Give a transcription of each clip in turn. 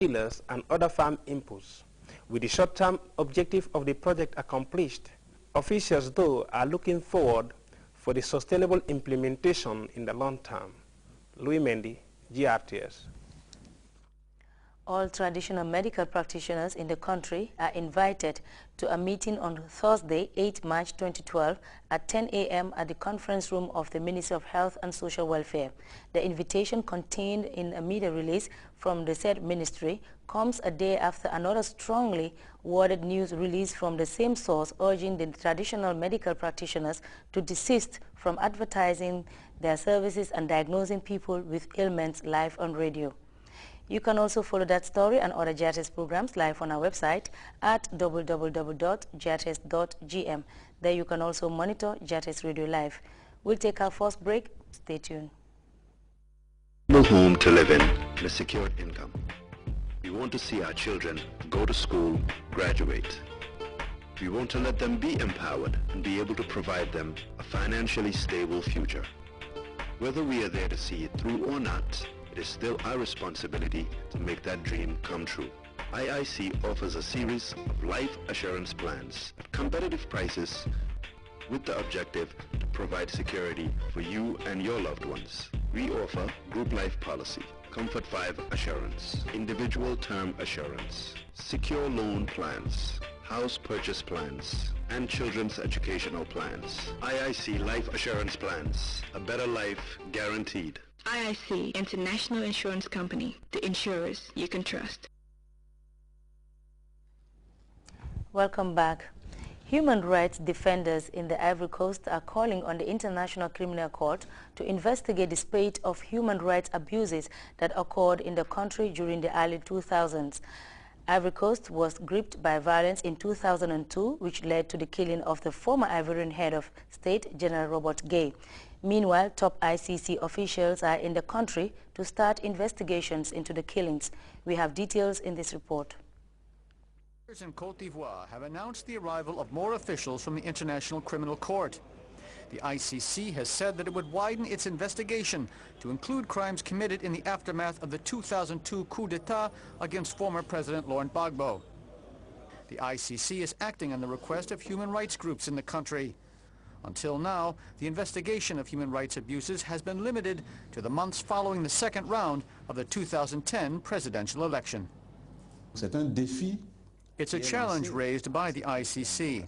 dealers and other farm inputs. With the short-term objective of the project accomplished, officials, though, are looking forward for the sustainable implementation in the long term. Louis Mendy, GRTS. All traditional medical practitioners in the country are invited to a meeting on Thursday, 8 March 2012 at 10 a.m. at the conference room of the Ministry of Health and Social Welfare. The invitation, contained in a media release from the said ministry, comes a day after another strongly worded news release from the same source urging the traditional medical practitioners to desist from advertising their services and diagnosing people with ailments live on radio. You can also follow that story and other Grts programs live on our website at www.grts.gm. There you can also monitor Grts Radio Live. We'll take our first break. Stay tuned. A home to live in and a secured income. We want to see our children go to school, graduate. We want to let them be empowered and be able to provide them a financially stable future. Whether we are there to see it through or not, it is still our responsibility to make that dream come true. IIC offers a series of life assurance plans at competitive prices with the objective to provide security for you and your loved ones. We offer group life policy, Comfort 5 assurance, individual term assurance, secure loan plans, house purchase plans, and children's educational plans. IIC life assurance plans, a better life guaranteed. IIC, International Insurance Company, the insurers you can trust. Welcome back. Human rights defenders in the Ivory Coast are calling on the International Criminal Court to investigate the spate of human rights abuses that occurred in the country during the early 2000s. Ivory Coast was gripped by violence in 2002, which led to the killing of the former Ivorian head of state, General Robert Gay. Meanwhile, top ICC officials are in the country to start investigations into the killings. We have details in this report. In Côte d'Ivoire have announced the arrival of more officials from the International Criminal Court. The ICC has said that it would widen its investigation to include crimes committed in the aftermath of the 2002 coup d'etat against former President Laurent Gbagbo. The ICC is acting on the request of human rights groups in the country. Until now, the investigation of human rights abuses has been limited to the months following the second round of the 2010 presidential election. It's a challenge raised by the ICC.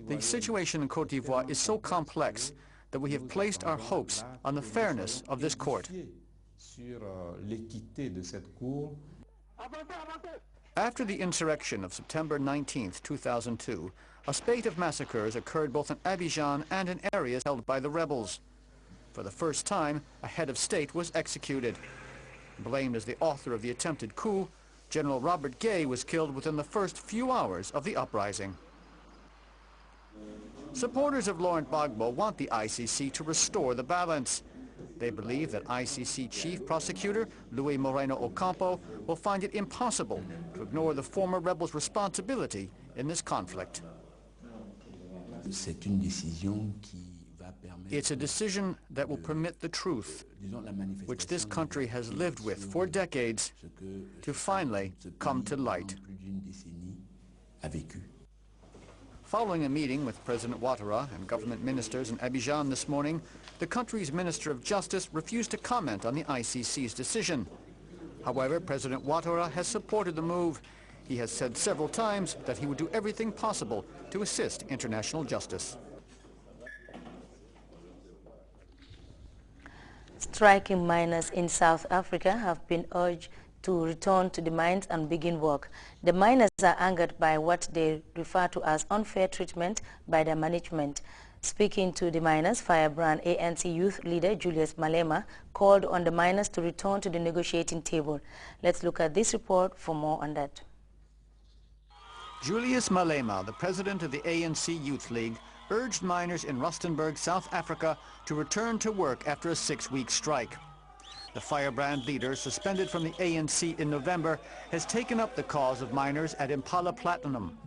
The situation in Côte d'Ivoire is so complex that we have placed our hopes on the fairness of this court. After the insurrection of September 19, 2002, a spate of massacres occurred both in Abidjan and in areas held by the rebels. For the first time, a head of state was executed. Blamed as the author of the attempted coup, General Robert Gay was killed within the first few hours of the uprising. Supporters of Laurent Gbagbo want the ICC to restore the balance. They believe that ICC Chief Prosecutor Louis Moreno Ocampo will find it impossible to ignore the former rebels' responsibility in this conflict. It's a decision that will permit the truth, which this country has lived with for decades, to finally come to light. Following a meeting with President Ouattara and government ministers in Abidjan this morning, the country's Minister of Justice refused to comment on the ICC's decision. However, President Ouattara has supported the move. He has said several times that he would do everything possible to assist international justice. Striking miners in South Africa have been urged to return to the mines and begin work. The miners are angered by what they refer to as unfair treatment by their management. Speaking to the miners, Firebrand ANC youth leader Julius Malema called on the miners to return to the negotiating table. Let's look at this report for more on that. Julius Malema, the president of the ANC Youth League, urged miners in Rustenburg, South Africa, to return to work after a 6-week strike. The Firebrand leader, suspended from the ANC in November, has taken up the cause of miners at Impala Platinum.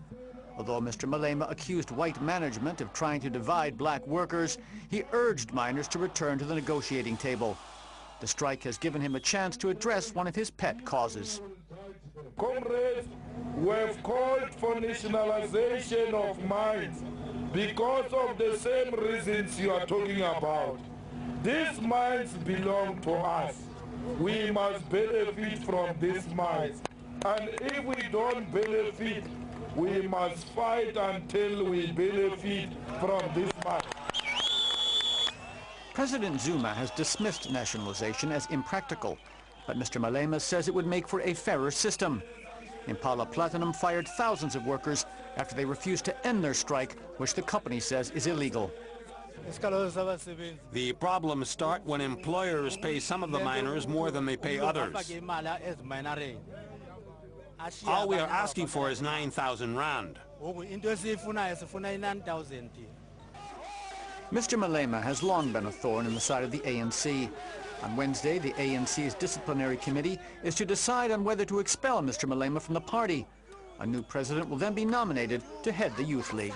Although Mr. Malema accused white management of trying to divide black workers, he urged miners to return to the negotiating table. The strike has given him a chance to address one of his pet causes. Comrades, we have called for nationalization of mines because of the same reasons you are talking about. These mines belong to us. We must benefit from these mines. And if we don't benefit, we must fight until we benefit from this mines. President Zuma has dismissed nationalization as impractical, but Mr. Malema says it would make for a fairer system. Impala Platinum fired thousands of workers after they refused to end their strike, which the company says is illegal. The problems start when employers pay some of the miners more than they pay others. All we are asking for is 9,000 rand. Mr. Malema has long been a thorn in the side of the ANC. On Wednesday, the ANC's disciplinary committee is to decide on whether to expel Mr. Malema from the party. A new president will then be nominated to head the Youth League.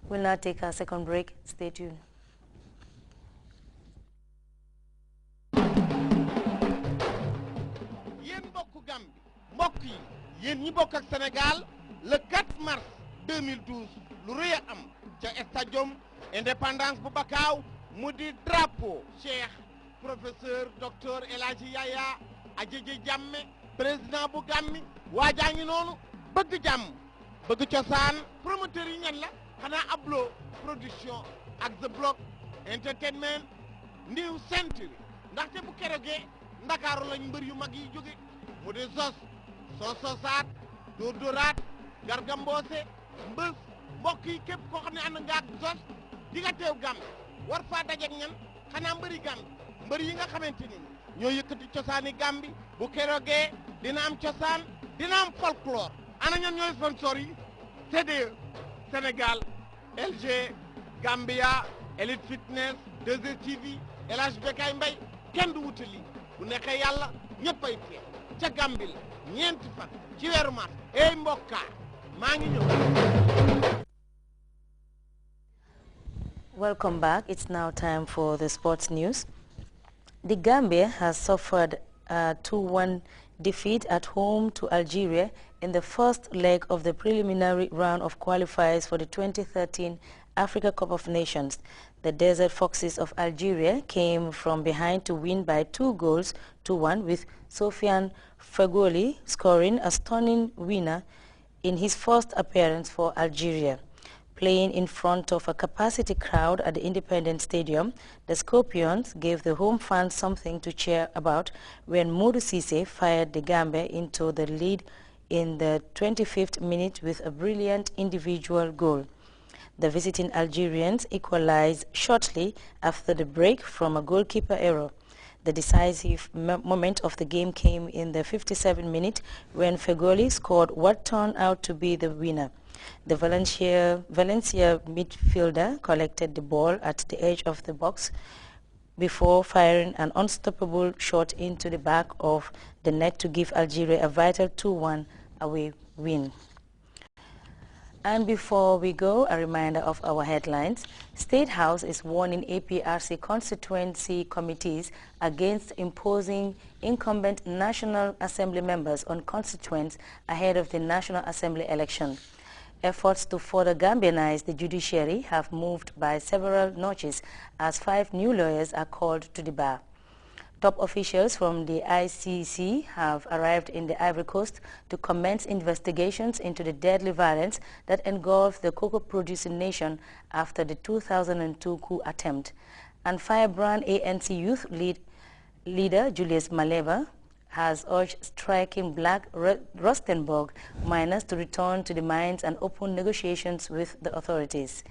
We'll now take our second break. Stay tuned. mbokk yi yéen ñi bokk ak Sénégal le 4 mars 2012 lu rëy a am ca stadium Indépendance bu Bakaaw mu di drapeau Cheikh professeur docteur El Hadji Yaya Adjidji Jammeh président bu Gàmbi waajaa ngi noonu bëgg jàmm bëgg cosaan promoteur yi ñan la xanaa Ablo production ak The Block entertainment New Century ndaxte bu keroogee Ndakaaru lañ mbër yu mag yi jóge mu di sos sosaat dóor-dóoraat Garga Mbossé mbës mbokk yi képp koo xam ne ànd nga ak sos di nga teew Gàmbi war faa dajeek ñan xanaa mbëri Gàmbi mbër yi nga xamante ni ñoo yëkkati cosaani Gàmbi bu keroogee dina am cosaan dina am folklore ana ñan ñooy sponsor yi CDE Sénégal LG Gambia Elite Fitness 2STV El Hadj Bekay Mbaye kenn du wutali bu nekkee yàlla ñëppay teew ca Gàmbi la ñeenti fan ci weeru mars ey mbokka maa ngi ñëw. Welcome back. It's now time for the sports news. The Gambia has suffered a 2-1 defeat at home to Algeria in the first leg of the preliminary round of qualifiers for the 2013 Africa Cup of Nations. The Desert Foxes of Algeria came from behind to win by 2-1 with Sofiane Fegoli scoring a stunning winner in his first appearance for Algeria. Playing in front of a capacity crowd at the Independence Stadium, the Scorpions gave the home fans something to cheer about when Modou Cissé fired the Gambia into the lead in the 25th minute with a brilliant individual goal. The visiting Algerians equalized shortly after the break from a goalkeeper error. The decisive moment of the game came in the 57th minute when Fegoli scored what turned out to be the winner. The Valencia midfielder collected the ball at the edge of the box before firing an unstoppable shot into the back of the net to give Algeria a vital 2-1 away win. And before we go, a reminder of our headlines. State House is warning APRC constituency committees against imposing incumbent National Assembly members on constituents ahead of the National Assembly election. Efforts to further Gambianize the judiciary have moved by several notches as 5 new lawyers are called to the bar. Top officials from the ICC have arrived in the Ivory Coast to commence investigations into the deadly violence that engulfed the cocoa-producing nation after the 2002 coup attempt. And firebrand ANC youth leader Julius Malema has urged striking black Rustenburg miners to return to the mines and open negotiations with the authorities.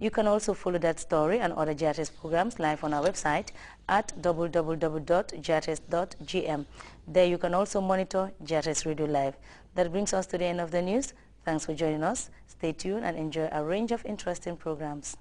You can also follow that story and other Grts programs live on our website at www.grts.gm. There you can also monitor Grts Radio Live. That brings us to the end of the news. Thanks for joining us. Stay tuned and enjoy a range of interesting programs.